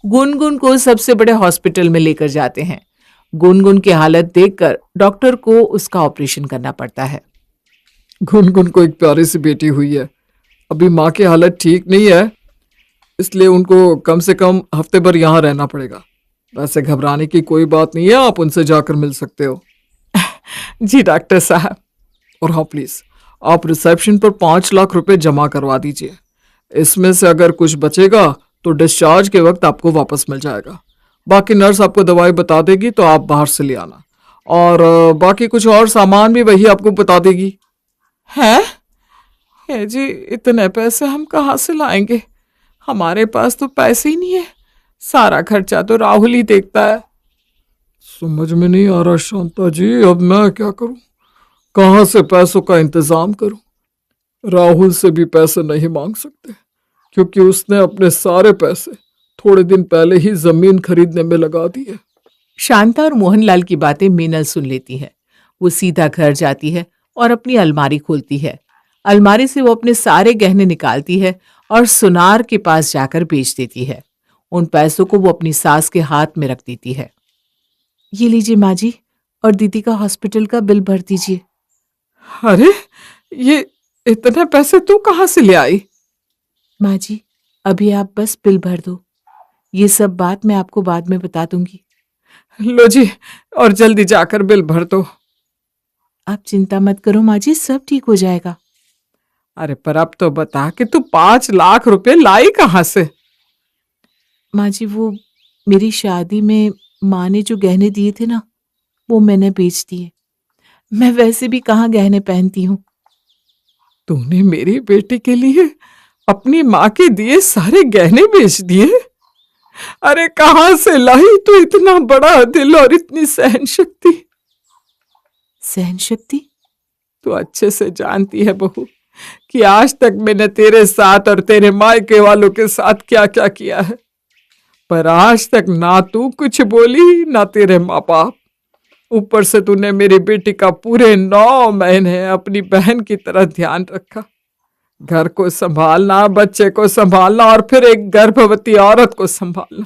[SPEAKER 5] गुनगुन को सबसे बड़े हॉस्पिटल में लेकर जाते हैं। गुनगुन की हालत देखकर डॉक्टर को उसका ऑपरेशन करना पड़ता है।
[SPEAKER 4] गुनगुन को एक प्यारी सी बेटी हुई है, अभी माँ की हालत ठीक नहीं है, इसलिए उनको कम से कम हफ्ते भर यहाँ रहना पड़ेगा। वैसे घबराने की कोई बात नहीं है, आप उनसे जाकर मिल सकते हो। जी डॉक्टर साहब। और हाँ प्लीज, आप रिसेप्शन पर 5 लाख रुपए जमा करवा दीजिए। इसमें से अगर कुछ बचेगा तो डिस्चार्ज के वक्त आपको वापस मिल जाएगा। बाकी नर्स आपको दवाई बता देगी तो आप बाहर से ले आना, और बाकी कुछ और सामान भी वही आपको बता देगी।
[SPEAKER 5] है जी, इतने पैसे हम कहाँ से लाएंगे? हमारे पास तो पैसे ही नहीं है, सारा खर्चा तो राहुल ही देखता है।
[SPEAKER 4] समझ में नहीं आ रहा शांता जी, अब मैं क्या करूं? कहाँ से पैसों का इंतजाम करूं? राहुल से भी पैसे नहीं मांग सकते, क्योंकि उसने अपने सारे पैसे थोड़े दिन पहले ही जमीन खरीदने में लगा दिए।
[SPEAKER 5] शांता और मोहनलाल की बातें मीनल सुन लेती है। वो सीधा घर जाती है और अपनी अलमारी खोलती है। अलमारी से वो अपने सारे गहने निकालती है और सुनार के पास जाकर बेच देती है। उन पैसों को वो अपनी सास के हाथ में रख देती है। ये लीजिए माँ जी, और दीदी का हॉस्पिटल का बिल भर दीजिए।
[SPEAKER 4] अरे ये इतने पैसे तू कहाँ से ले आई?
[SPEAKER 5] माँ जी, अभी आप बस बिल भर दो, ये सब बात मैं आपको बाद में बता दूंगी।
[SPEAKER 4] लो जी, और जल्दी जाकर बिल भर दो।
[SPEAKER 5] आप चिंता मत करो माँ जी, सब ठीक हो जाएगा।
[SPEAKER 4] अरे पर अब तो बता कि तू 5 लाख रुपए लाई कहाँ से?
[SPEAKER 5] माँ जी, वो मेरी शादी में माँ ने जो गहने दिए थे ना, वो मैंने बेच दिए। मैं वैसे भी कहाँ गहने पहनती हूँ।
[SPEAKER 4] तूने मेरी बेटी के लिए अपनी माँ के दिए सारे गहने बेच दिए? अरे कहाँ से लाई तू इतना बड़ा दिल और इतनी सहन शक्ति?
[SPEAKER 5] सहन शक्ति?
[SPEAKER 4] तू अच्छे से जानती है बहू कि आज तक मैंने तेरे साथ और तेरे मायके वालों के साथ क्या क्या किया है, पर आज तक ना तू कुछ बोली ना तेरे माँ बाप। ऊपर से तूने मेरी बेटी का पूरे 9 महीने अपनी बहन की तरह ध्यान रखा। घर को संभालना, बच्चे को संभालना और फिर एक गर्भवती औरत को संभालना।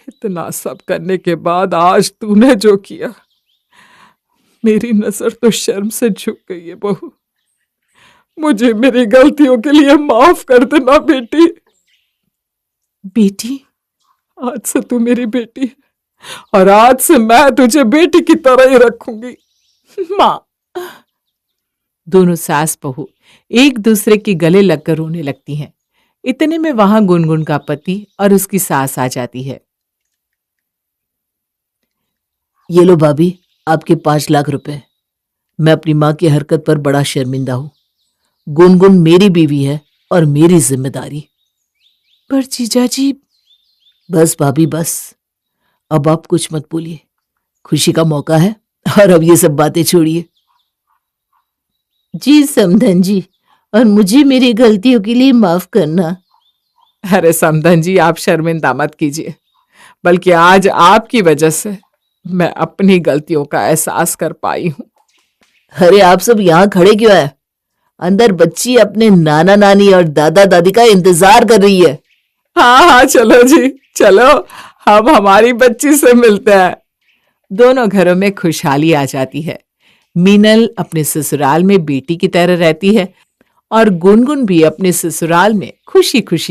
[SPEAKER 4] इतना सब करने के बाद आज तूने जो किया, मेरी नजर तो शर्म से झुक गई है बहू। मुझे मेरी गलतियों के लिए माफ कर देना बेटी।
[SPEAKER 6] बेटी?
[SPEAKER 4] आज से तू मेरी बेटी है और आज से मैं तुझे बेटी की तरह ही रखूंगी।
[SPEAKER 6] माँ।
[SPEAKER 5] दोनों सास बहू एक दूसरे के गले लगकर रोने लगती हैं। इतने में वहां गुनगुन का पति और उसकी सास आ जाती है।
[SPEAKER 2] ये लो भाभी, आपके 5 लाख रुपए। मैं अपनी माँ की हरकत पर बड़ा शर्मिंदा हूं। गुनगुन मेरी बीवी है और मेरी जिम्मेदारी।
[SPEAKER 6] पर जीजाजी।
[SPEAKER 2] बस भाभी बस, अब आप कुछ मत बोलिए। खुशी का मौका है और अब ये सब बातें छोड़िए। जी समधन जी, और मुझे मेरी गलतियों के लिए माफ करना।
[SPEAKER 4] अरे समधन जी, आप शर्मिंदा मत कीजिए, बल्कि आज आपकी वजह से मैं अपनी गलतियों का एहसास कर पाई हूं।
[SPEAKER 2] अरे आप सब यहाँ खड़े क्यों हैं? अंदर बच्ची अपने नाना नानी और दादा दादी का इंतजार कर रही है।
[SPEAKER 4] हाँ हाँ, चलो जी चलो, हम हमारी बच्ची से मिलते हैं।
[SPEAKER 5] दोनों घरों में खुशहाली आ जाती है। मीनल अपने ससुराल में बेटी की तरह रहती है और गुनगुन भी अपने ससुराल में खुशी खुशी